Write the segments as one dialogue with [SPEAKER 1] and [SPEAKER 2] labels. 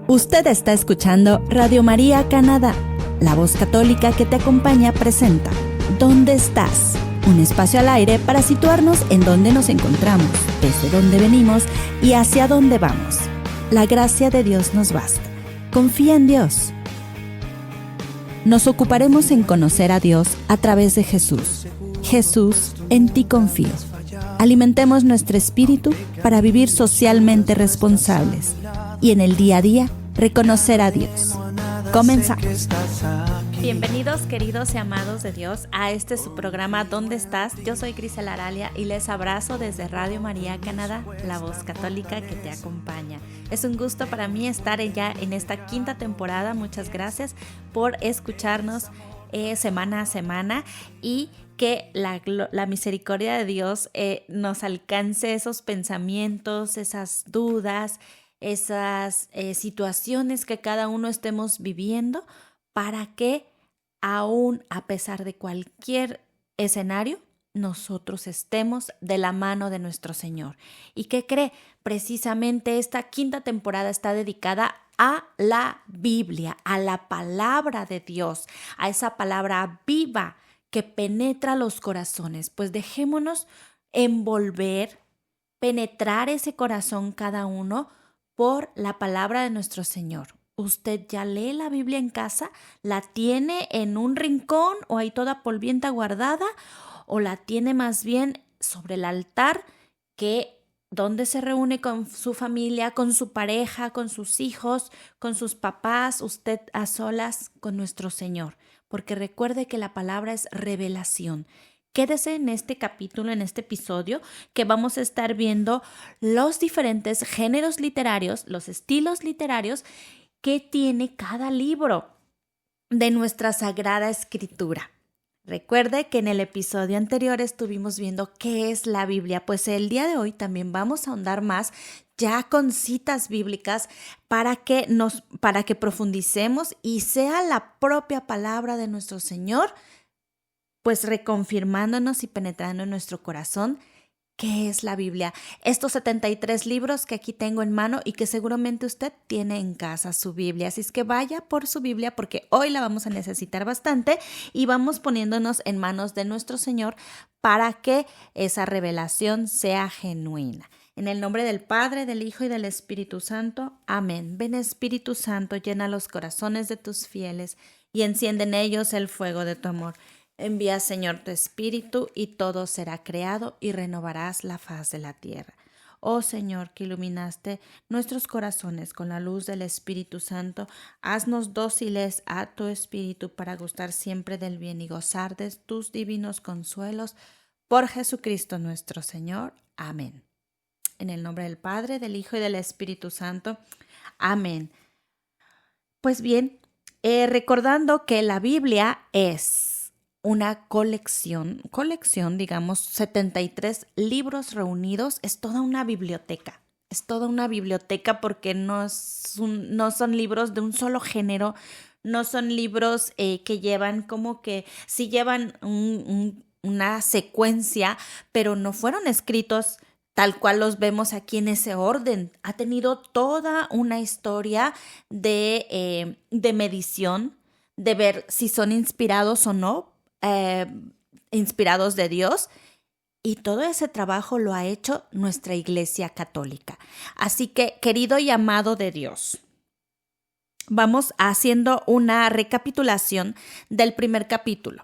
[SPEAKER 1] Usted está escuchando Radio María Canadá. La voz católica que te acompaña presenta ¿Dónde estás? Un espacio al aire para situarnos en dónde nos encontramos, desde dónde venimos y hacia dónde vamos. La gracia de Dios nos basta. Confía en Dios. Nos ocuparemos en conocer a Dios a través de Jesús. Jesús, en ti confío. Alimentemos nuestro espíritu para vivir socialmente responsables y en el día a día reconocer a Dios. Comenzamos.
[SPEAKER 2] Bienvenidos, queridos y amados de Dios, a este su programa ¿Dónde estás? Yo soy Grisela Aralia y les abrazo desde Radio María Canadá, la voz católica que te acompaña. Es un gusto para mí estar ya en esta quinta temporada. Muchas gracias por escucharnos semana a semana y que la misericordia de Dios nos alcance esos pensamientos, esas dudas, esas situaciones que cada uno estemos viviendo, para que aún a pesar de cualquier escenario, nosotros estemos de la mano de nuestro Señor. ¿Y qué cree? Precisamente esta quinta temporada está dedicada a la Biblia, a la palabra de Dios, a esa palabra viva que penetra los corazones. Pues dejémonos envolver, penetrar ese corazón cada uno por la palabra de nuestro Señor. ¿Usted ya lee la Biblia en casa? ¿La tiene en un rincón o ahí toda polvienta guardada? ¿O la tiene más bien sobre el altar, donde se reúne con su familia, con su pareja, con sus hijos, con sus papás, usted a solas con nuestro Señor? Porque recuerde que la palabra es revelación. Quédese en este capítulo, en este episodio, que vamos a estar viendo los diferentes géneros literarios, los estilos literarios que tiene cada libro de nuestra Sagrada Escritura. Recuerde que en el episodio anterior estuvimos viendo qué es la Biblia, pues el día de hoy también vamos a ahondar más ya con citas bíblicas para que profundicemos y sea la propia palabra de nuestro Señor, pues reconfirmándonos y penetrando en nuestro corazón qué es la Biblia. Estos 73 libros que aquí tengo en mano y que seguramente usted tiene en casa su Biblia. Así es que vaya por su Biblia porque hoy la vamos a necesitar bastante y vamos poniéndonos en manos de nuestro Señor para que esa revelación sea genuina. En el nombre del Padre, del Hijo y del Espíritu Santo. Amén. Ven Espíritu Santo, llena los corazones de tus fieles y enciende en ellos el fuego de tu amor. Envía, Señor, tu Espíritu y todo será creado y renovarás la faz de la tierra. Oh Señor, que iluminaste nuestros corazones con la luz del Espíritu Santo, haznos dóciles a tu Espíritu para gustar siempre del bien y gozar de tus divinos consuelos. Por Jesucristo nuestro Señor. Amén. En el nombre del Padre, del Hijo y del Espíritu Santo. Amén. Pues bien, recordando que la Biblia es una colección, digamos, 73 libros reunidos, es toda una biblioteca. Es toda una biblioteca porque no son libros de un solo género, no son libros que llevan como que sí llevan una secuencia, pero no fueron escritos tal cual los vemos aquí en ese orden. Ha tenido toda una historia de medición, de ver si son inspirados o no, inspirados de Dios, y todo ese trabajo lo ha hecho nuestra Iglesia Católica. Así que, querido y amado de Dios, vamos haciendo una recapitulación del primer capítulo.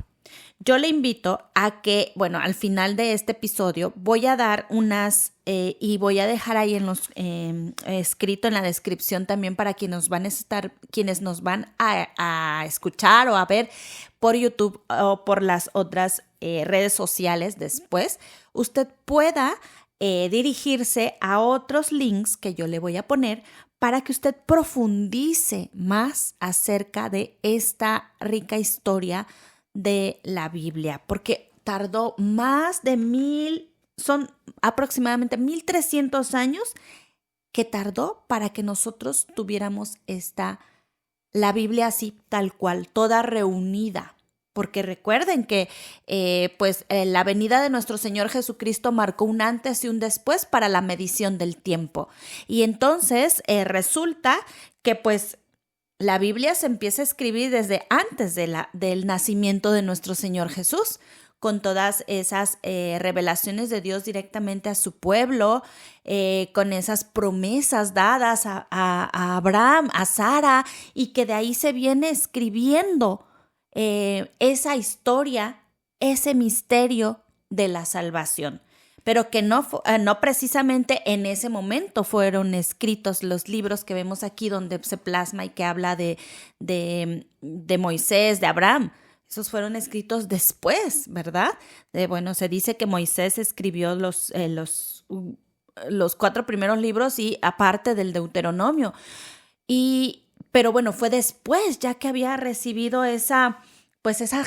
[SPEAKER 2] Yo le invito a que, al final de este episodio voy a dar y voy a dejar ahí escrito en la descripción también para quienes nos van a escuchar o a ver por YouTube o por las otras redes sociales después, usted pueda dirigirse a otros links que yo le voy a poner para que usted profundice más acerca de esta rica historia de la Biblia, porque tardó son aproximadamente 1300 años que tardó para que nosotros tuviéramos la Biblia así, tal cual, toda reunida. Porque recuerden que la venida de nuestro Señor Jesucristo marcó un antes y un después para la medición del tiempo. Y entonces resulta que pues la Biblia se empieza a escribir desde antes del nacimiento de nuestro Señor Jesús, con todas esas revelaciones de Dios directamente a su pueblo, con esas promesas dadas a Abraham, a Sara, y que de ahí se viene escribiendo esa historia, ese misterio de la salvación. Pero que no precisamente en ese momento fueron escritos los libros que vemos aquí donde se plasma y que habla de Moisés, de Abraham. Esos fueron escritos después, ¿verdad? Se dice que Moisés escribió los 4 primeros libros y aparte del Deuteronomio. Pero bueno, fue después, ya que había recibido esa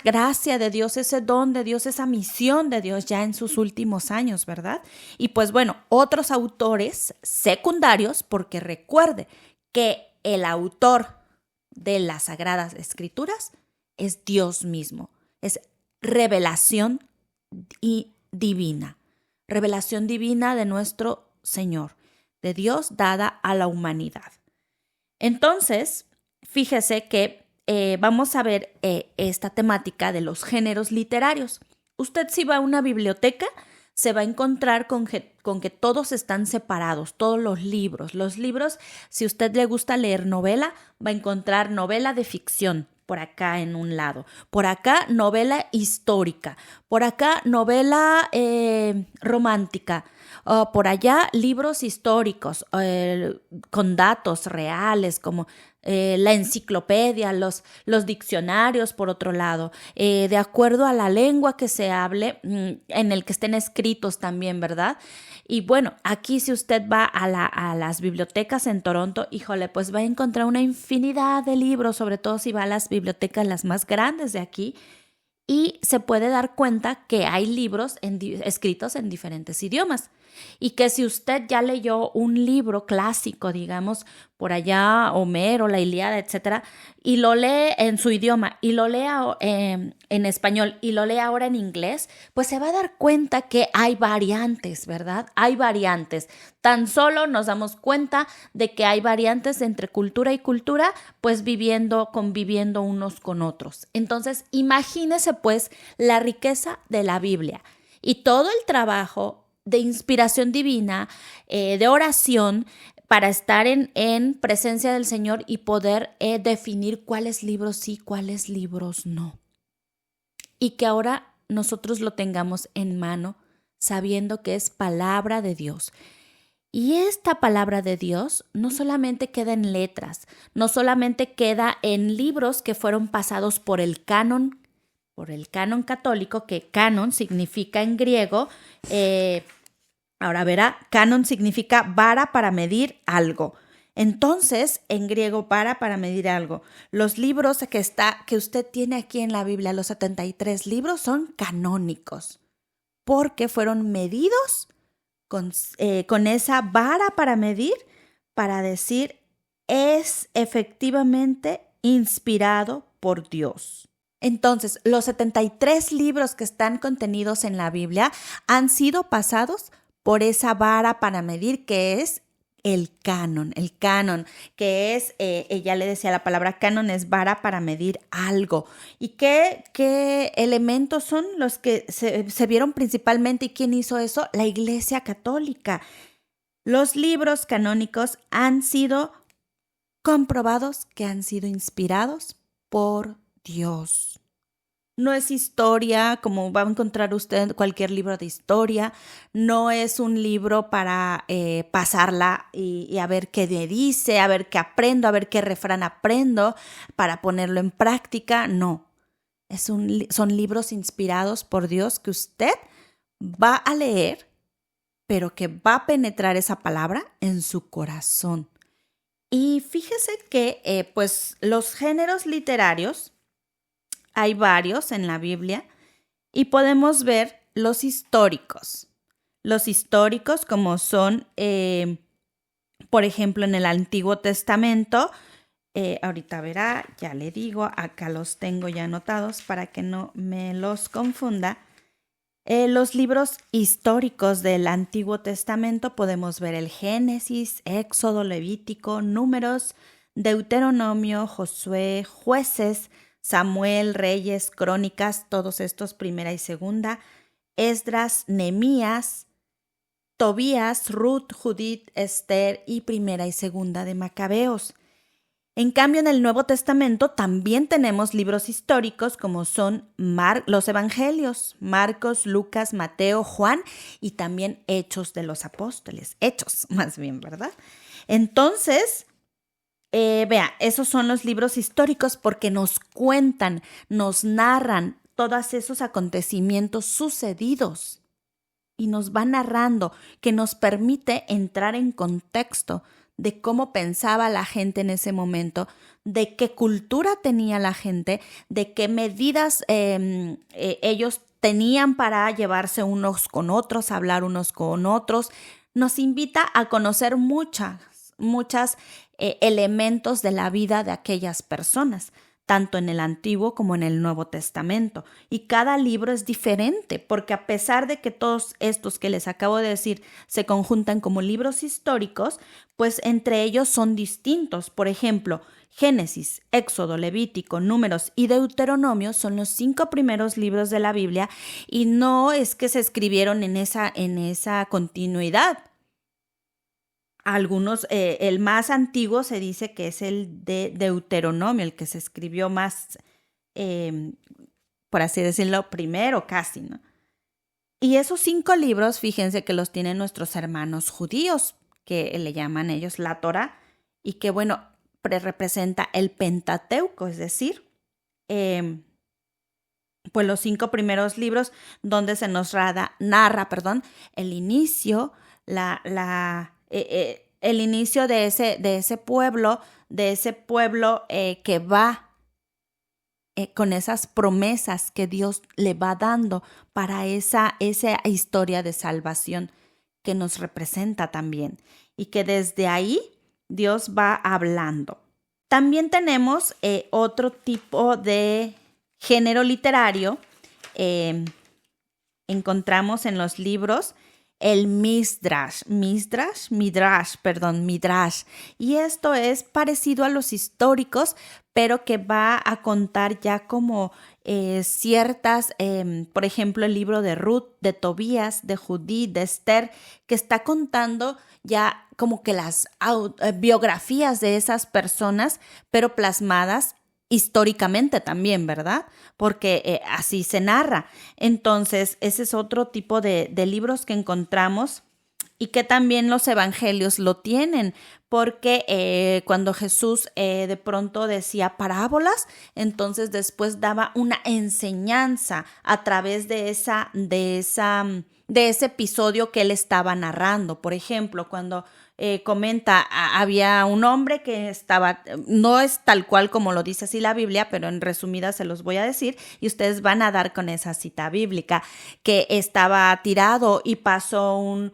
[SPEAKER 2] gracia de Dios, ese don de Dios, esa misión de Dios ya en sus últimos años, ¿verdad? Y pues bueno, otros autores secundarios, porque recuerde que el autor de las Sagradas Escrituras es Dios mismo, es revelación divina de nuestro Señor, de Dios dada a la humanidad. Entonces, fíjese que vamos a ver esta temática de los géneros literarios. Usted si va a una biblioteca se va a encontrar con que todos están separados, todos los libros. Los libros, si a usted le gusta leer novela, va a encontrar novela de ficción por acá en un lado. Por acá novela histórica. Por acá novela romántica. Por allá libros históricos con datos reales como la enciclopedia, los diccionarios por otro lado, de acuerdo a la lengua que se hable, en el que estén escritos también, ¿verdad? Y bueno, aquí si usted va a las bibliotecas en Toronto, híjole, pues va a encontrar una infinidad de libros, sobre todo si va a las bibliotecas las más grandes de aquí, y se puede dar cuenta que hay libros escritos en diferentes idiomas. Y que si usted ya leyó un libro clásico, digamos, por allá, Homero, la Ilíada, etcétera, y lo lee en su idioma, y lo lee en español, y lo lee ahora en inglés, pues se va a dar cuenta que hay variantes, ¿verdad? Hay variantes. Tan solo nos damos cuenta de que hay variantes entre cultura y cultura, pues conviviendo unos con otros. Entonces, imagínese pues la riqueza de la Biblia y todo el trabajo de inspiración divina, de oración, para estar en presencia del Señor y poder definir cuáles libros sí, cuáles libros no. Y que ahora nosotros lo tengamos en mano, sabiendo que es palabra de Dios. Y esta palabra de Dios no solamente queda en letras, no solamente queda en libros que fueron pasados por el canon católico, que canon significa en griego, ahora verá, canon significa vara para medir algo. Entonces, en griego, vara para medir algo. Los libros que usted tiene aquí en la Biblia, los 73 libros, son canónicos, porque fueron medidos con esa vara para medir, para decir, es efectivamente inspirado por Dios. Entonces, los 73 libros que están contenidos en la Biblia han sido pasados por esa vara para medir, que es el canon, que es, ya le decía, la palabra canon es vara para medir algo. ¿Y qué elementos son los que se vieron principalmente? ¿Y quién hizo eso? La Iglesia Católica. Los libros canónicos han sido comprobados que han sido inspirados por Dios. No es historia, como va a encontrar usted cualquier libro de historia. No es un libro para pasarla y a ver qué me dice, a ver qué aprendo, a ver qué refrán aprendo para ponerlo en práctica. No, son libros inspirados por Dios que usted va a leer, pero que va a penetrar esa palabra en su corazón. Y fíjese que pues los géneros literarios, hay varios en la Biblia y podemos ver los históricos. Los históricos como son, por ejemplo, en el Antiguo Testamento,
[SPEAKER 1] Ahorita verá, ya le digo, acá los tengo ya anotados para que no me los confunda. Los libros históricos del Antiguo Testamento podemos ver el Génesis, Éxodo, Levítico, Números, Deuteronomio, Josué, Jueces, Samuel, Reyes, Crónicas, todos estos primera y segunda, Esdras, Nehemías, Tobías, Ruth, Judith, Esther y primera y segunda de Macabeos. En cambio, en el Nuevo Testamento también tenemos libros históricos como son los Evangelios, Marcos, Lucas, Mateo, Juan y también Hechos de los Apóstoles. Hechos, más bien, ¿verdad? Entonces, vea, esos son los libros históricos porque nos cuentan, nos narran todos esos acontecimientos sucedidos y nos va narrando, que nos permite entrar en contexto de cómo pensaba la gente en ese momento, de qué cultura tenía la gente, de qué medidas ellos tenían para llevarse unos con otros, hablar unos con otros. Nos invita a conocer muchos elementos de la vida de aquellas personas, tanto en el Antiguo como en el Nuevo Testamento. Y cada libro es diferente, porque a pesar de que todos estos que les acabo de decir se conjuntan como libros históricos, pues entre ellos son distintos. Por ejemplo, Génesis, Éxodo, Levítico, Números y Deuteronomio son los 5 primeros libros de la Biblia y no es que se escribieron en esa continuidad. Algunos, el más antiguo se dice que es el de Deuteronomio, el que se escribió más, por así decirlo, primero casi, ¿no? Y esos 5 libros, fíjense que los tienen nuestros hermanos judíos, que le llaman ellos la Torá, y que, bueno, representa el Pentateuco, es decir, pues los 5 primeros libros donde se nos narra el inicio, el inicio de ese pueblo que va con esas promesas que Dios le va dando para esa historia de salvación que nos representa también y que desde ahí Dios va hablando. También tenemos otro tipo de género literario. Encontramos en los libros el Midrash. Y esto es parecido a los históricos, pero que va a contar ya como ciertas, por ejemplo, el libro de Ruth, de Tobías, de Judith, de Esther, que está contando ya como que las biografías de esas personas, pero plasmadas históricamente también, ¿verdad? Porque así se narra. Entonces, ese es otro tipo de libros que encontramos y que también los evangelios lo tienen, porque cuando Jesús de pronto decía parábolas, entonces después daba una enseñanza a través de ese episodio que él estaba narrando. Por ejemplo, cuando comenta, había un hombre que estaba, no es tal cual como lo dice así la Biblia, pero en resumidas se los voy a decir y ustedes van a dar con esa cita bíblica, que estaba tirado y pasó un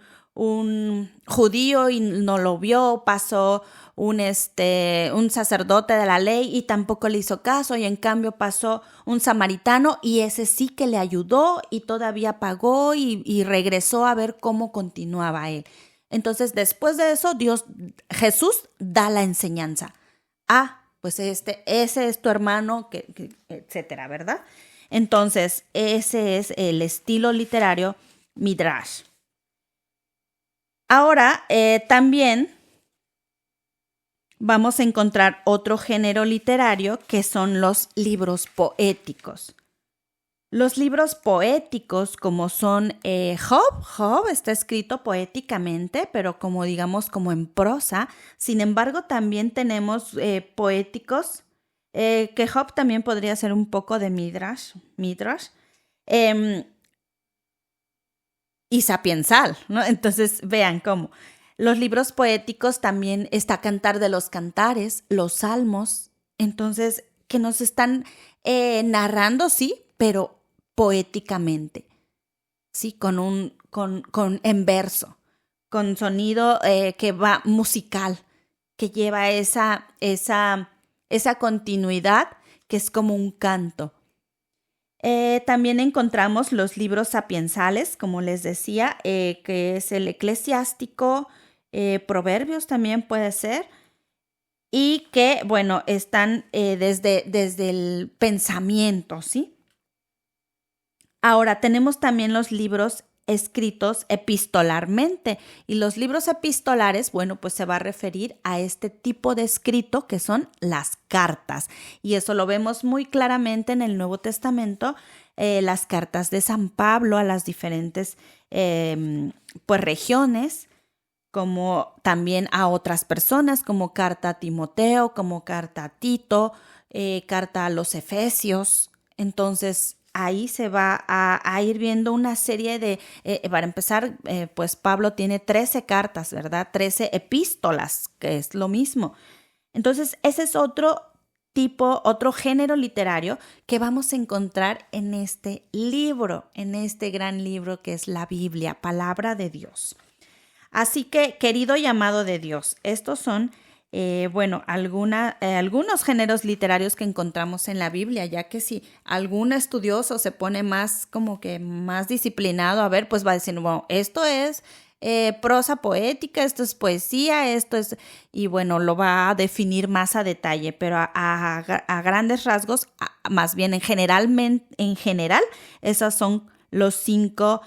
[SPEAKER 1] judío y no lo vio, pasó un sacerdote de la ley y tampoco le hizo caso, y en cambio pasó un samaritano y ese sí que le ayudó y todavía pagó y regresó a ver cómo continuaba él. Entonces, después de eso, Jesús da la enseñanza. Pues ese es tu hermano, etcétera, ¿verdad? Entonces, ese es el estilo literario Midrash. Ahora, también vamos a encontrar otro género literario que son los libros poéticos. Los libros poéticos, como son Job está escrito poéticamente, pero como en prosa. Sin embargo, también tenemos poéticos, que Job también podría ser un poco de Midrash, y sapiensal, ¿no? Entonces, vean cómo. Los libros poéticos también está Cantar de los Cantares, los Salmos, entonces, que nos están narrando, sí, pero poéticamente, sí, en verso, con sonido que va musical, que lleva esa esa continuidad que es como un canto. También encontramos los libros sapiensales, como les decía, que es el eclesiástico, proverbios también puede ser, y que, bueno, están desde el pensamiento, ¿sí? Ahora, tenemos también los libros escritos epistolarmente, y los libros epistolares, bueno, pues se va a referir a este tipo de escrito que son las cartas, y eso lo vemos muy claramente en el Nuevo Testamento, las cartas de San Pablo a las diferentes pues regiones, como también a otras personas, como carta a Timoteo, como carta a Tito, carta a los Efesios. Entonces ahí se va a ir viendo una serie de, para empezar, pues Pablo tiene 13 cartas, ¿verdad? 13 epístolas, que es lo mismo. Entonces ese es otro tipo, otro género literario que vamos a encontrar en este libro, en este gran libro que es la Biblia, palabra de Dios. Así que, querido y amado de Dios, estos son, algunos géneros literarios que encontramos en la Biblia, ya que si algún estudioso se pone más como que más disciplinado, a ver, pues va a decir, bueno, esto es prosa poética, esto es poesía, esto es, y bueno, lo va a definir más a detalle, pero a grandes rasgos, más bien en general, esos son los 5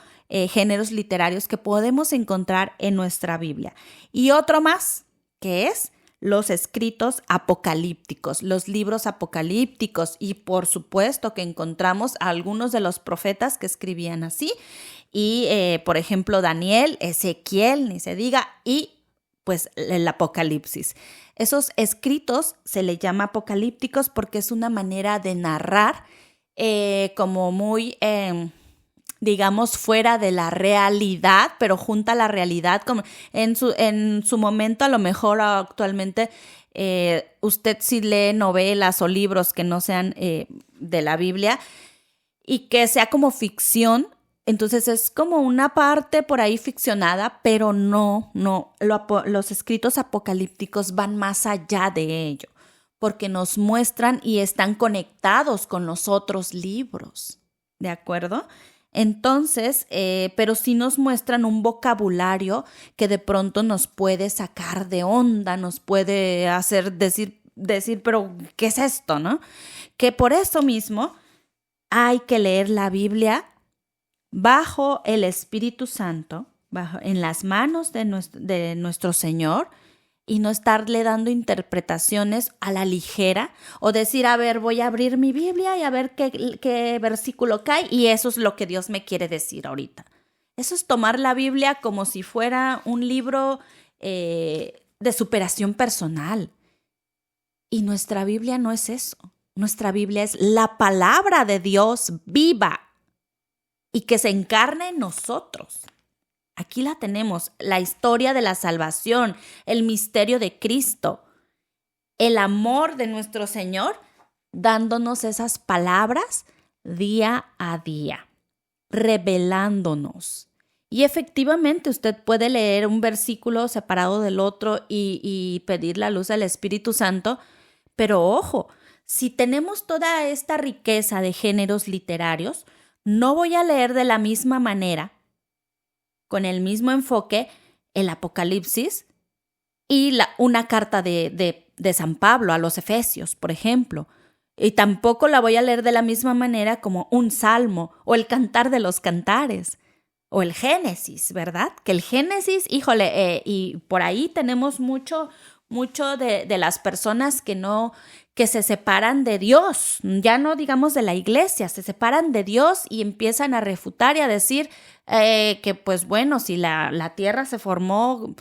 [SPEAKER 1] géneros literarios que podemos encontrar en nuestra Biblia. Y otro más, que es los escritos apocalípticos, los libros apocalípticos, y por supuesto que encontramos a algunos de los profetas que escribían así, y por ejemplo Daniel, Ezequiel, ni se diga, y pues el Apocalipsis. Esos escritos se les llama apocalípticos porque es una manera de narrar como muy digamos, fuera de la realidad, pero junta la realidad. Como en su momento, a lo mejor actualmente, usted sí lee novelas o libros que no sean de la Biblia y que sea como ficción, entonces es como una parte por ahí ficcionada, pero no, los escritos apocalípticos van más allá de ello, porque nos muestran y están conectados con los otros libros, ¿de acuerdo? Entonces, pero sí nos muestran un vocabulario que de pronto nos puede sacar de onda, nos puede hacer decir, pero ¿qué es esto, no? Que por eso mismo hay que leer la Biblia bajo el Espíritu Santo, en las manos de nuestro Señor, y no estarle dando interpretaciones a la ligera o decir, a ver, voy a abrir mi Biblia y a ver qué versículo cae y eso es lo que Dios me quiere decir ahorita. Eso es tomar la Biblia como si fuera un libro de superación personal. Y nuestra Biblia no es eso. Nuestra Biblia es la palabra de Dios viva y que se encarna en nosotros. Aquí la tenemos, la historia de la salvación, el misterio de Cristo, el amor de nuestro Señor, dándonos esas palabras día a día, revelándonos. Y efectivamente usted puede leer un versículo separado del otro y pedir la luz del Espíritu Santo, pero ojo, si tenemos toda esta riqueza de géneros literarios, no voy a leer de la misma manera, con el mismo enfoque, el Apocalipsis y una carta de San Pablo a los Efesios, por ejemplo. Y tampoco la voy a leer de la misma manera como un salmo o el Cantar de los Cantares o el Génesis, ¿verdad? Que el Génesis, híjole, y por ahí tenemos mucho de las personas que se separan de Dios, ya no digamos de la iglesia, se separan de Dios y empiezan a refutar y a decir que pues bueno, si la tierra se formó,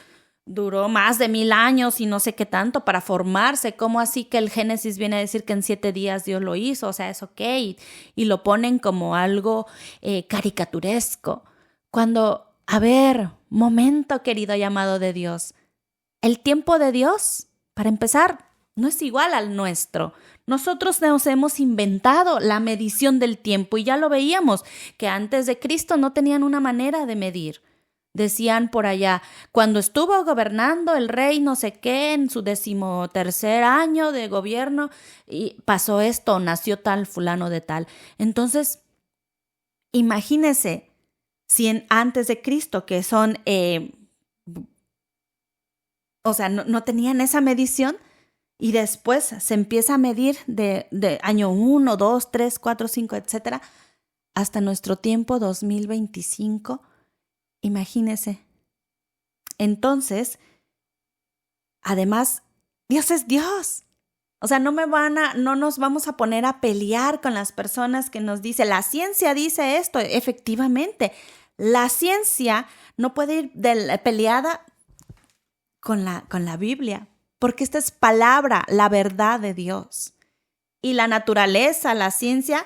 [SPEAKER 1] duró más de 1000 años y no sé qué tanto para formarse, ¿cómo así que el Génesis viene a decir que en 7 días Dios lo hizo? O sea, es ok, y lo ponen como algo caricaturesco, cuando, a ver, momento querido y amado de Dios, el tiempo de Dios, para empezar, no es igual al nuestro. Nosotros nos hemos inventado la medición del tiempo y ya lo veíamos, que antes de Cristo no tenían una manera de medir.
[SPEAKER 2] Decían por allá, cuando estuvo gobernando el rey no sé qué en su 13º año de gobierno y pasó esto, nació tal fulano de tal. Entonces, imagínese si antes de Cristo, que son, no tenían esa medición y después se empieza a medir de año 1, 2, 3, 4, 5, etcétera, hasta nuestro tiempo 2025. Imagínese. Entonces, además, Dios es Dios. O sea, no nos vamos a poner a pelear con las personas que nos dicen, la ciencia dice esto. Efectivamente, la ciencia no puede ir peleada con la Biblia, porque esta es palabra, la verdad de Dios. Y la naturaleza, la ciencia,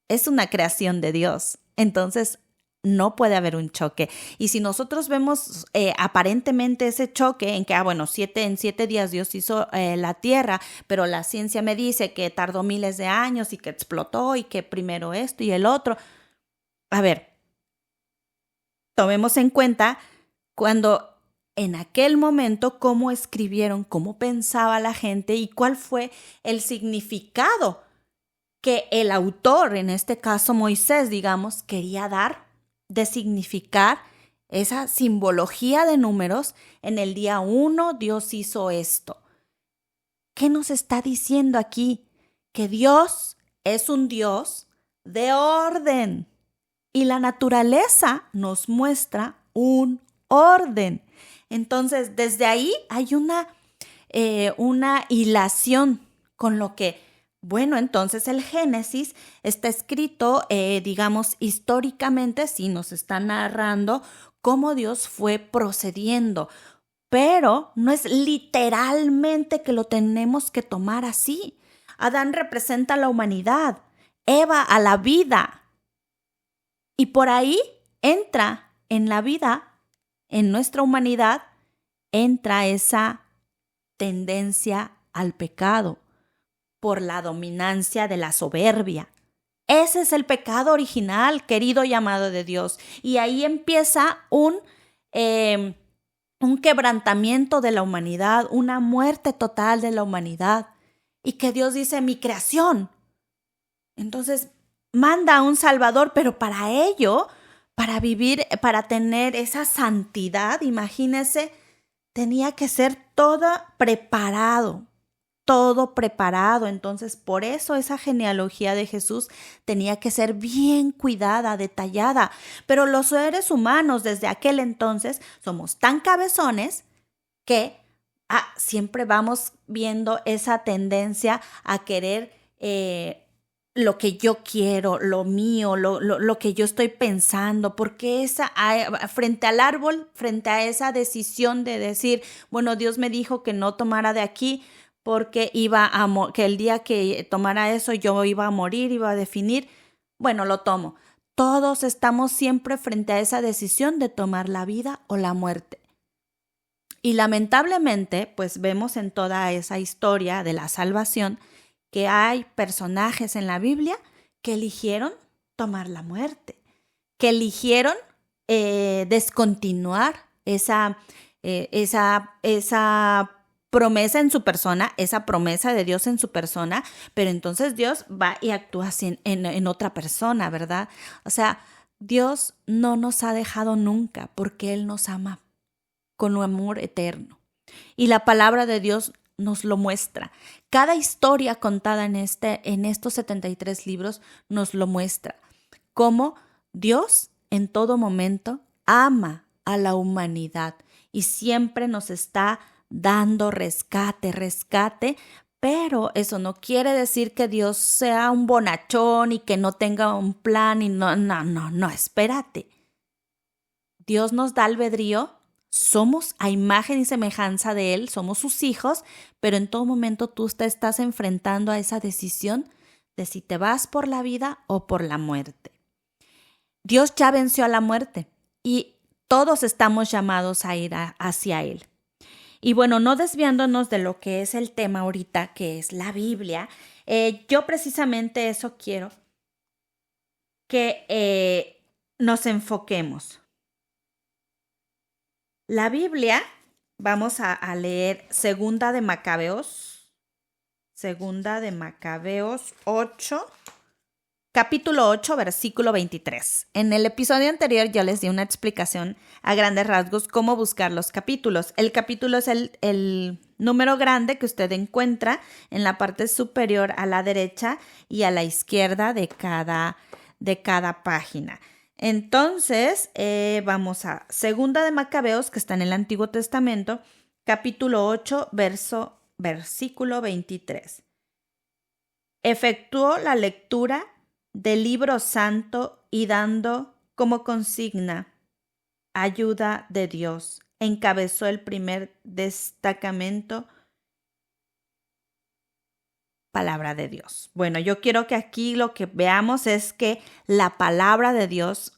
[SPEAKER 2] es una creación de Dios. Entonces, no puede haber un choque. Y si nosotros vemos aparentemente ese choque en que, en 7 días Dios hizo la tierra, pero la ciencia me dice que tardó miles de años y que explotó y que primero esto y el otro. A ver, tomemos en cuenta cuando en aquel momento cómo escribieron, cómo pensaba la gente y cuál fue el significado que el autor, en este caso Moisés, digamos, quería dar de significar esa simbología de números. En el día 1 Dios hizo esto. ¿Qué nos está diciendo aquí? Que Dios es un Dios de orden y la naturaleza nos muestra un orden. Entonces, desde ahí hay una hilación con lo que entonces el Génesis está escrito, históricamente, sí, nos está narrando cómo Dios fue procediendo, pero no es literalmente que lo tenemos que tomar así. Adán representa a la humanidad, Eva a la vida, y por ahí entra en la vida, en nuestra humanidad, entra esa tendencia al pecado por la dominancia de la soberbia. Ese es el pecado original, querido y amado de Dios. Y ahí empieza un quebrantamiento de la humanidad, una muerte total de la humanidad. Y que Dios dice, mi creación. Entonces, manda a un Salvador, pero para ello, para vivir, para tener esa santidad, imagínese, tenía que ser todo preparado. Entonces, por eso esa genealogía de Jesús tenía que ser bien cuidada, detallada. Pero los seres humanos desde aquel entonces somos tan cabezones que siempre vamos viendo esa tendencia a querer lo que yo quiero, lo mío, lo que yo estoy pensando, porque frente al árbol, frente a esa decisión de decir, Dios me dijo que no tomara de aquí, porque que el día que tomara eso yo iba a morir, iba a definir, lo tomo. Todos estamos siempre frente a esa decisión de tomar la vida o la muerte. Y lamentablemente, pues vemos en toda esa historia de la salvación que hay personajes en la Biblia que eligieron tomar la muerte, que eligieron descontinuar esa promesa en su persona, esa promesa de Dios en su persona, pero entonces Dios va y actúa así en otra persona, ¿verdad? O sea, Dios no nos ha dejado nunca porque Él nos ama con un amor eterno. Y la palabra de Dios nos lo muestra. Cada historia contada en estos 73 libros nos lo muestra. Cómo Dios en todo momento ama a la humanidad y siempre nos está dando rescate, pero eso no quiere decir que Dios sea un bonachón y que no tenga un plan y no, espérate. Dios nos da albedrío, somos a imagen y semejanza de Él, somos sus hijos, pero en todo momento tú te estás enfrentando a esa decisión de si te vas por la vida o por la muerte. Dios ya venció a la muerte y todos estamos llamados a ir hacia Él. Y no desviándonos de lo que es el tema ahorita, que es la Biblia, yo precisamente eso quiero que nos enfoquemos. La Biblia, vamos a leer Segunda de Macabeos 8, capítulo 8, versículo 23. En el episodio anterior yo les di una explicación a grandes rasgos cómo buscar los capítulos. El capítulo es el número grande que usted encuentra en la parte superior a la derecha y a la izquierda de cada página. Entonces, vamos a Segunda de Macabeos, que está en el Antiguo Testamento, capítulo 8, versículo 23. Efectuó la lectura del libro santo y dando como consigna ayuda de Dios. Encabezó el primer destacamento, palabra de Dios. Bueno, yo quiero que aquí lo que veamos es que la palabra de Dios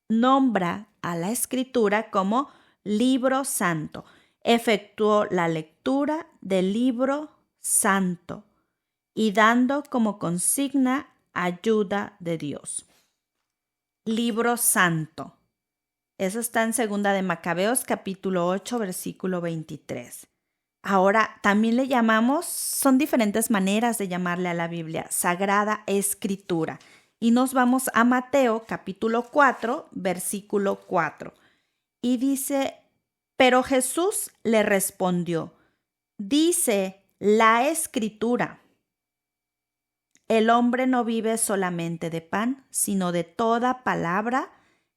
[SPEAKER 2] nombra a la Escritura como libro santo. Efectuó la lectura del libro santo y dando como consigna ayuda de Dios. Libro santo. Eso está en Segunda de Macabeos, capítulo 8, versículo 23. Ahora, también le llamamos, son diferentes maneras de llamarle a la Biblia, Sagrada Escritura. Y nos vamos a Mateo, capítulo 4, versículo 4. Y dice, pero Jesús le respondió, dice la Escritura, el hombre no vive solamente de pan, sino de toda palabra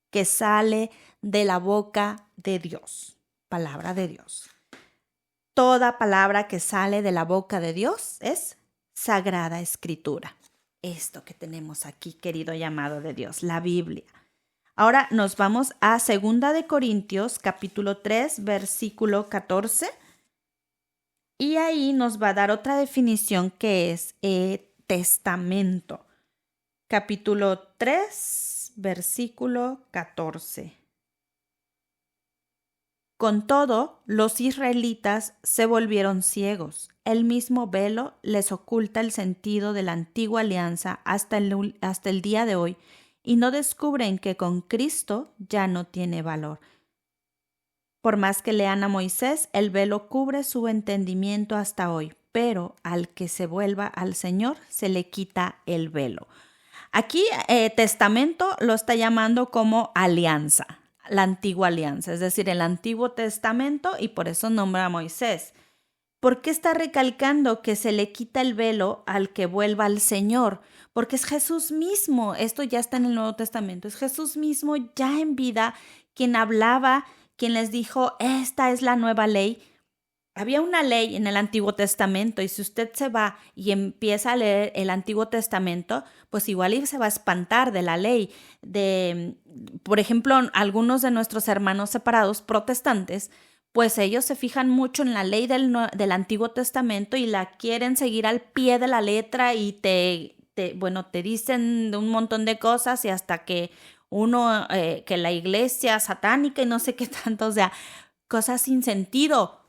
[SPEAKER 2] que sale de la boca de Dios. Palabra de Dios. Toda palabra que sale de la boca de Dios es Sagrada Escritura. Esto que tenemos aquí, querido llamado de Dios, la Biblia. Ahora nos vamos a 2 de Corintios, capítulo 3, versículo 14. Y ahí nos va a dar otra definición que es testamento. Capítulo 3, versículo 14. Con todo, los israelitas se volvieron ciegos. El mismo velo les oculta el sentido de la antigua alianza hasta el día de hoy y no descubren que con Cristo ya no tiene valor. Por más que lean a Moisés, el velo cubre su entendimiento hasta hoy, pero al que se vuelva al Señor se le quita el velo. Aquí testamento lo está llamando como alianza, la antigua alianza, es decir, el Antiguo Testamento, y por eso nombra a Moisés. ¿Por qué está recalcando que se le quita el velo al que vuelva al Señor? Porque es Jesús mismo, esto ya está en el Nuevo Testamento, es Jesús mismo ya en vida quien hablaba, quien les dijo, esta es la nueva ley. Había una ley en el Antiguo Testamento y si usted se va y empieza a leer el Antiguo Testamento, pues igual se va a espantar de la ley. Por ejemplo, algunos de nuestros hermanos separados protestantes, pues ellos se fijan mucho en la ley del Antiguo Testamento y la quieren seguir al pie de la letra y te dicen un montón de cosas y hasta que que la iglesia satánica y no sé qué tanto, o sea, cosas sin sentido.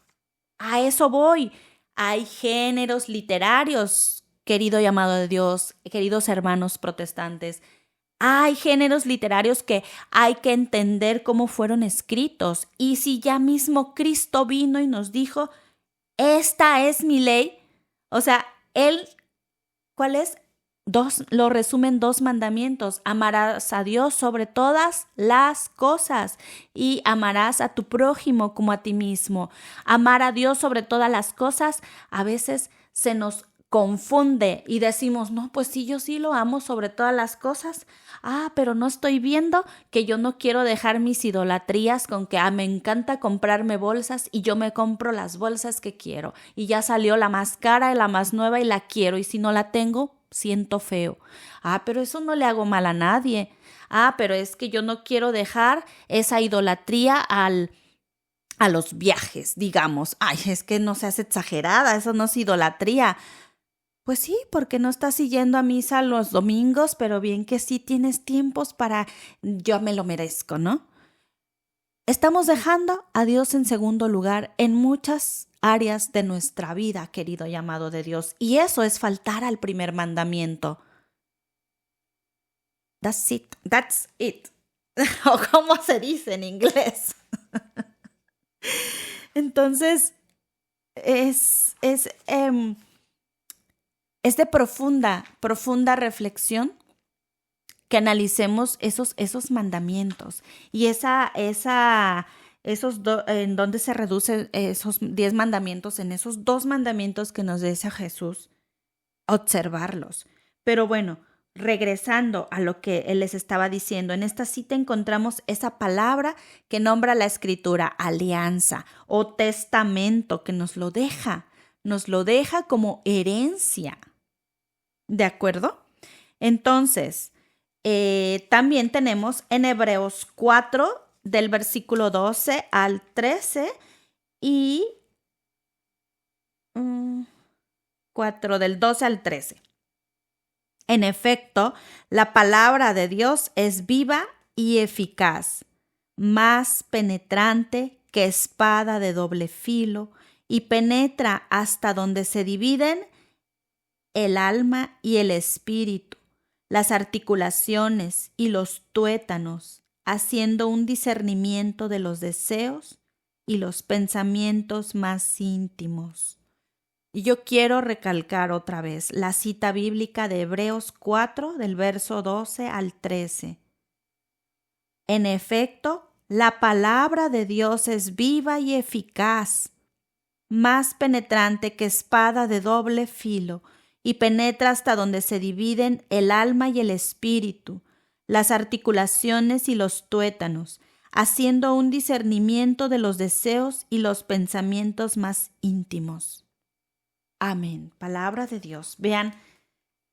[SPEAKER 2] A eso voy. Hay géneros literarios, querido llamado de Dios, queridos hermanos protestantes. Hay géneros literarios que hay que entender cómo fueron escritos. Y si ya mismo Cristo vino y nos dijo, esta es mi ley, o sea, ¿cuál es? Lo resumen 2 mandamientos. Amarás a Dios sobre todas las cosas y amarás a tu prójimo como a ti mismo. Amar a Dios sobre todas las cosas a veces se nos confunde y decimos, no, pues sí, yo sí lo amo sobre todas las cosas. Pero no estoy viendo que yo no quiero dejar mis idolatrías con que me encanta comprarme bolsas y yo me compro las bolsas que quiero. Y ya salió la más cara y la más nueva y la quiero y si no la tengo, siento feo. Pero eso no le hago mal a nadie. Pero es que yo no quiero dejar esa idolatría a los viajes, digamos. Es que no seas exagerada, eso no es idolatría. Pues sí, porque no estás yendo a misa los domingos, pero bien que sí tienes tiempos para yo me lo merezco, ¿no? Estamos dejando a Dios en segundo lugar en muchas áreas de nuestra vida, querido llamado de Dios, y eso es faltar al primer mandamiento. That's it. O como se dice en inglés. Entonces, es de profunda reflexión que analicemos esos mandamientos y en dónde se reducen esos 10 mandamientos, en esos 2 mandamientos que nos dice Jesús, observarlos. Pero bueno, regresando a lo que él les estaba diciendo, en esta cita encontramos esa palabra que nombra la Escritura, alianza o testamento, que nos lo deja como herencia. ¿De acuerdo? Entonces, también tenemos en Hebreos 4, del versículo 12 al 13 y 4 del 12 al 13. En efecto, la palabra de Dios es viva y eficaz, más penetrante que espada de doble filo, y penetra hasta donde se dividen el alma y el espíritu, las articulaciones y los tuétanos, haciendo un discernimiento de los deseos y los pensamientos más íntimos. Y yo quiero recalcar otra vez la cita bíblica de Hebreos 4, del verso 12 al 13. En efecto, la palabra de Dios es viva y eficaz, más penetrante que espada de doble filo, y penetra hasta donde se dividen el alma y el espíritu, las articulaciones y los tuétanos, haciendo un discernimiento de los deseos y los pensamientos más íntimos. Amén. Palabra de Dios. Vean,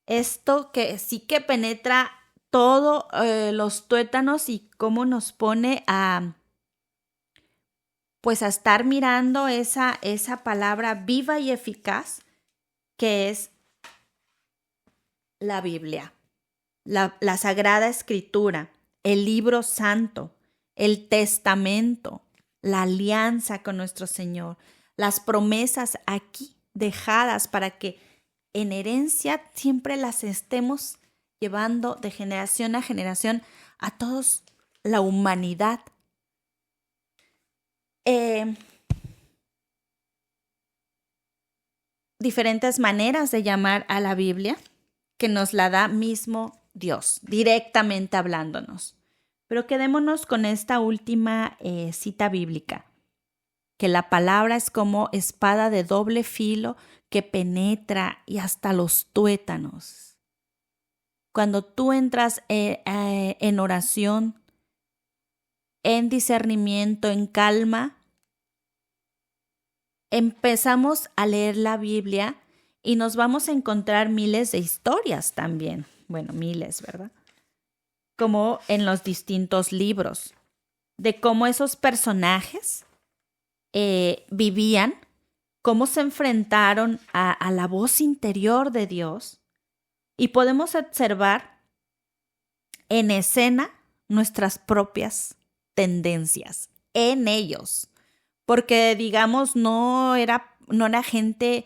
[SPEAKER 2] esto que sí que penetra todos los tuétanos y cómo nos pone a estar mirando esa palabra viva y eficaz que es la Biblia, la Sagrada Escritura, el libro santo, el testamento, la alianza con nuestro Señor, las promesas aquí dejadas para que en herencia siempre las estemos llevando de generación a generación a todos la humanidad. Diferentes maneras de llamar a la Biblia que nos la da mismo Dios, directamente hablándonos. Pero quedémonos con esta última cita bíblica, que la palabra es como espada de doble filo que penetra y hasta los tuétanos. Cuando tú entras en oración, en discernimiento, en calma, empezamos a leer la Biblia y nos vamos a encontrar miles de historias también. Bueno, miles, ¿verdad? Como en los distintos libros, de cómo esos personajes vivían, cómo se enfrentaron a la voz interior de Dios, y podemos observar en escena nuestras propias tendencias en ellos, porque digamos no era gente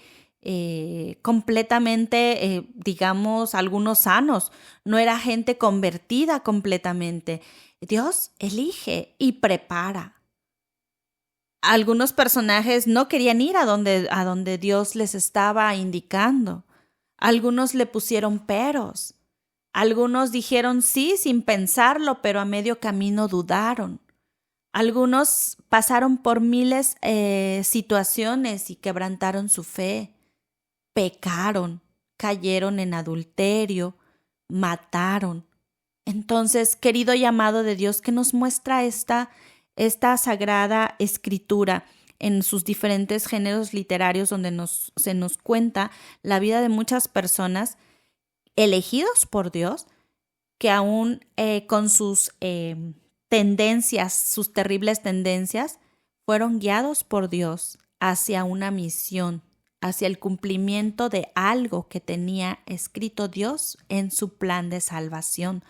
[SPEAKER 2] completamente, digamos, algunos sanos, no era gente convertida completamente. Dios elige y prepara. Algunos personajes no querían ir a donde Dios les estaba indicando. Algunos le pusieron peros. Algunos dijeron sí sin pensarlo, pero a medio camino dudaron. Algunos pasaron por miles situaciones y quebrantaron su fe. Pecaron, cayeron en adulterio, mataron. Entonces, querido llamado de Dios, que nos muestra esta sagrada escritura en sus diferentes géneros literarios donde se nos cuenta la vida de muchas personas elegidos por Dios que aún con sus tendencias, sus terribles tendencias, fueron guiados por Dios hacia una misión, hacia el cumplimiento de algo que tenía escrito Dios en su plan de salvación,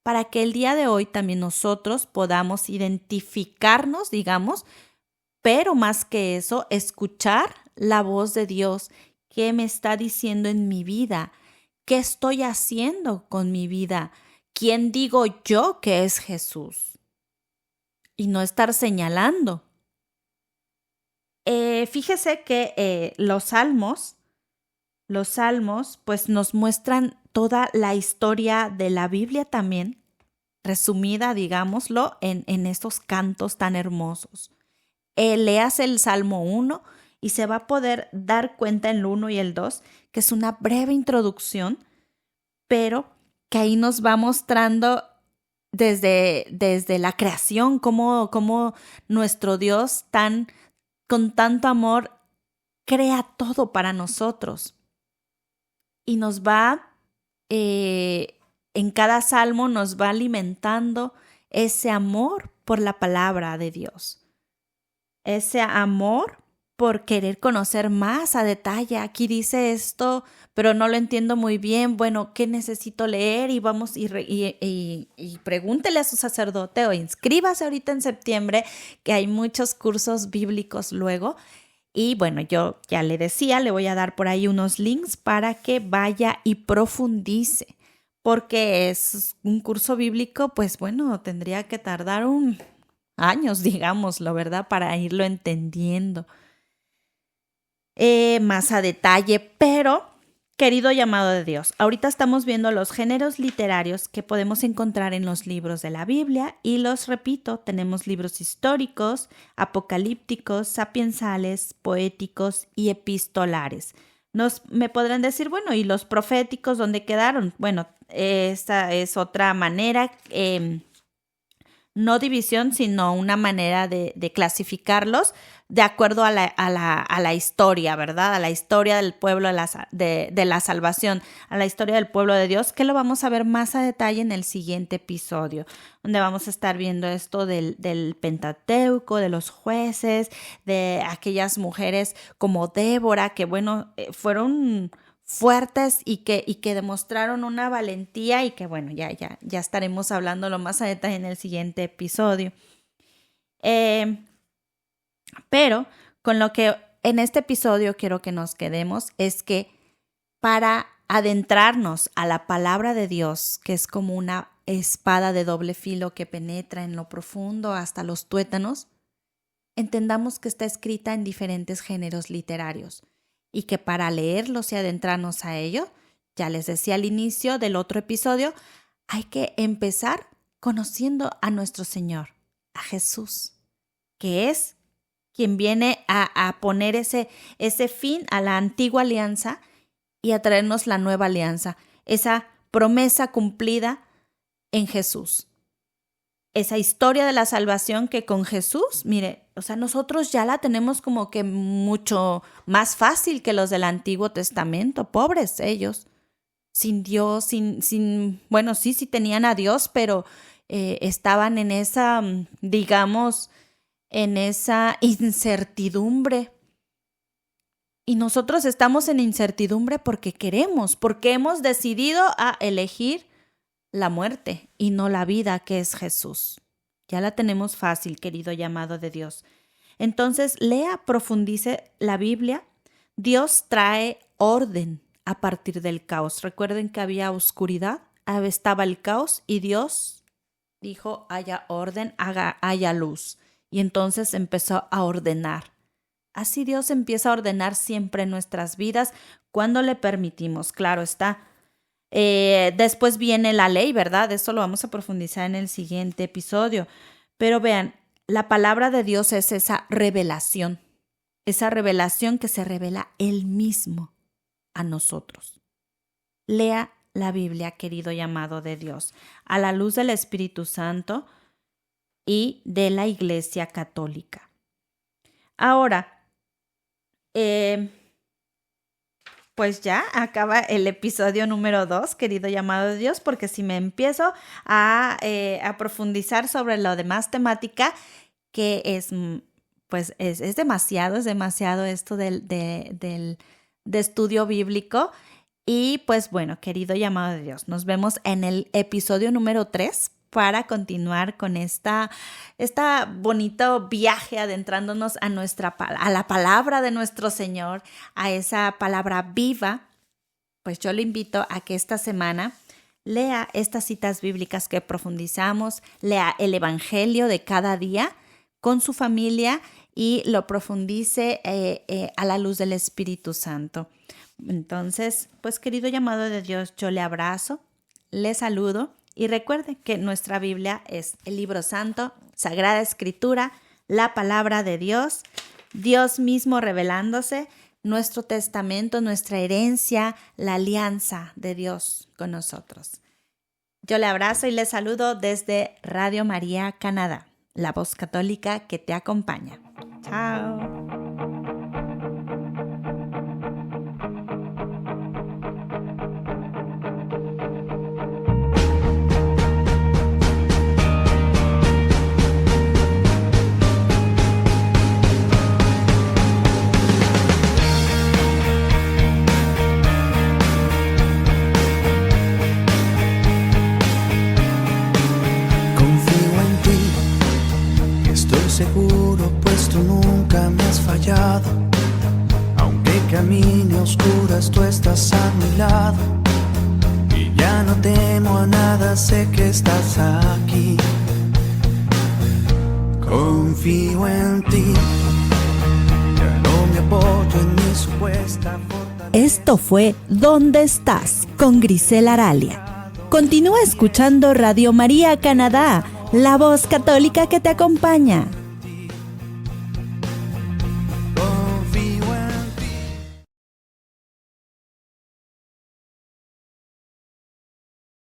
[SPEAKER 2] para que el día de hoy también nosotros podamos identificarnos, digamos, pero más que eso, escuchar la voz de Dios. ¿Qué me está diciendo en mi vida? ¿Qué estoy haciendo con mi vida? ¿Quién digo yo que es Jesús? Y no estar señalando, fíjese que los salmos, pues nos muestran toda la historia de la Biblia también, resumida, digámoslo, en estos cantos tan hermosos. Leas el Salmo 1 y se va a poder dar cuenta en el 1 y el 2, que es una breve introducción, pero que ahí nos va mostrando desde la creación cómo nuestro Dios con tanto amor crea todo para nosotros. Y nos va, en cada salmo nos va alimentando ese amor por la palabra de Dios. Ese amor por querer conocer más a detalle. Aquí dice esto, pero no lo entiendo muy bien. Bueno, ¿qué necesito leer? Y vamos y pregúntele a su sacerdote o inscríbase ahorita en septiembre, que hay muchos cursos bíblicos luego. Y bueno, yo ya le decía, le voy a dar por ahí unos links para que vaya y profundice, porque es un curso bíblico, pues bueno, tendría que tardar años, digámoslo, ¿verdad? Para irlo entendiendo más a detalle, pero querido llamado de Dios, ahorita estamos viendo los géneros literarios que podemos encontrar en los libros de la Biblia y los repito, tenemos libros históricos, apocalípticos, sapiensales, poéticos y epistolares. Me podrán decir, bueno, ¿y los proféticos dónde quedaron? Bueno, esta es otra manera, no división, sino una manera de clasificarlos de acuerdo a la historia, ¿verdad? A la historia del pueblo de la salvación, a la historia del pueblo de Dios, que lo vamos a ver más a detalle en el siguiente episodio, donde vamos a estar viendo esto del Pentateuco, de los jueces, de aquellas mujeres como Débora, que bueno, fueron fuertes y que demostraron una valentía y que bueno, ya estaremos hablándolo más a detalle en el siguiente episodio. Pero con lo que en este episodio quiero que nos quedemos es que para adentrarnos a la palabra de Dios, que es como una espada de doble filo que penetra en lo profundo hasta los tuétanos, entendamos que está escrita en diferentes géneros literarios y que para leerlos y adentrarnos a ello, ya les decía al inicio del otro episodio, hay que empezar conociendo a nuestro Señor, a Jesús, que es quien viene a poner ese fin a la antigua alianza y a traernos la nueva alianza, esa promesa cumplida en Jesús. Esa historia de la salvación que con Jesús, mire, o sea, nosotros ya la tenemos como que mucho más fácil que los del Antiguo Testamento, pobres ellos, sin Dios, bueno, sí tenían a Dios, pero estaban en esa, digamos, en esa incertidumbre. Y nosotros estamos en incertidumbre porque hemos decidido a elegir la muerte y no la vida, que es Jesús. Ya la tenemos fácil, querido llamado de Dios. Entonces, profundice la Biblia. Dios trae orden a partir del caos. Recuerden que había oscuridad, estaba el caos y Dios dijo, haya orden, haya luz. Y entonces empezó a ordenar. Así Dios empieza a ordenar siempre en nuestras vidas cuando le permitimos. Claro está. Después viene la ley, ¿verdad? Eso lo vamos a profundizar en el siguiente episodio. Pero vean, la palabra de Dios es esa revelación que se revela Él mismo a nosotros. Lea la Biblia, querido llamado de Dios, a la luz del Espíritu Santo y de la Iglesia Católica. Ahora, pues ya acaba el episodio número 2, querido llamado de Dios, porque si me empiezo a profundizar sobre lo demás temática, que es demasiado esto de estudio bíblico. Y pues bueno, querido llamado de Dios, nos vemos en el episodio número 3 para continuar con esta bonito viaje adentrándonos a la palabra de nuestro Señor, a esa palabra viva. Pues yo le invito a que esta semana lea estas citas bíblicas que profundizamos, lea el Evangelio de cada día con su familia y lo profundice a la luz del Espíritu Santo. Entonces, pues querido llamado de Dios, yo le abrazo, le saludo y recuerde que nuestra Biblia es el libro santo, Sagrada Escritura, la palabra de Dios, Dios mismo revelándose, nuestro testamento, nuestra herencia, la alianza de Dios con nosotros. Yo le abrazo y le saludo desde Radio María Canadá, la voz católica que te acompaña. Chao.
[SPEAKER 3] Seguro, pues tú nunca me has fallado. Aunque camine a oscuras, tú estás a mi lado. Y ya no temo a nada, sé que estás aquí. Confío en ti, ya no me apoyo en mi supuesta fortaleza.
[SPEAKER 1] Esto fue ¿Dónde estás? Con Grisel Aralia. Continúa escuchando Radio María Canadá, la voz católica que te acompaña.